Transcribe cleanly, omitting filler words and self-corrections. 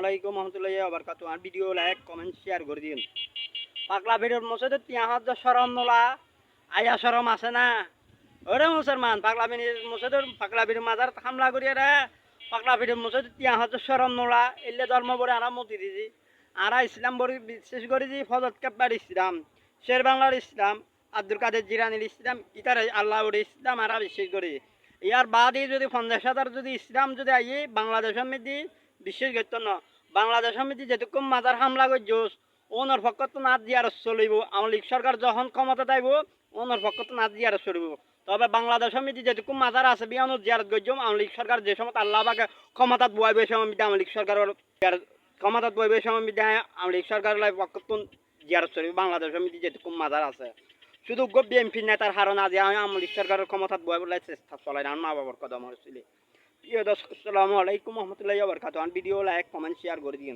আলাইকুম রহমতুল্লাহি ওয়া বারাকাতুহু। আর ভিডিও লাইক কমেন্ট শেয়ার করে দিন। পাগলা ভিডিওর মধ্যে তিয়াহাত শরম নোলা আয়া শরম আছে না? ওরে মুসলমান পাগলা ভিডিওর মধ্যে পাগলা ভিডিওর মাজার হামলা করিয়া রে পাগলা ভিডিওর মধ্যে তিয়াহাত শরম নোলা এলে ধর্ম বলে আরা মতি দিছি আরা ইসলাম বড়ি বিশেষ করে যে ফজত কাব্বার ইসলাম শের বাংলার ইসলাম আব্দুল কাদের জিরানির ইসলাম ইতার আল্লাহ বড়ি ইসলাম আরা বিশেষ করে ইয়ার বাদে যদি 50,000 যদি ইসলাম যদি আইয়ে বাংলাদেশের মধ্যে বিশেষ করতো না বাংলাদেশের মধ্যে যেটুকু মাজার হামলা করছোস ওনার পক্ষত না জিয়ারত চলিব আওয়ামী লীগ সরকার যখন ক্ষমতা দেব ওনার পক্ষত না জিয়ারত চলিব। তবে বাংলাদেশের মধ্যে যেটুকু মাজার আছে বিয়ানো জিয়ারত করছম আওয়ামী লীগ সরকার যে সময় আল্লাহ বাকে ক্ষমতাত বইবে সময় আওয়ামী লীগ সরকারের ক্ষমতাত বইবে সময় আওয়ামী লীগ সরকারের পক্ষত জিয়ারত চলিব বাংলাদেশের মধ্যে যেটুকু মাজার আছে। শুধু বিএনপি নেতার হারণ আজ আওয়ামী লীগ সরকারের ক্ষমতাত বইবে চেষ্টা চলাই না মা বাবার কদম হচ্ছিল। প্রিয় দর্শক আসসালামু আলাইকুম রহমতুল্লাহি ওয়া বারাকাতুহু। ভিডিও লাইক কমেন্ট শেয়ার করে দিন।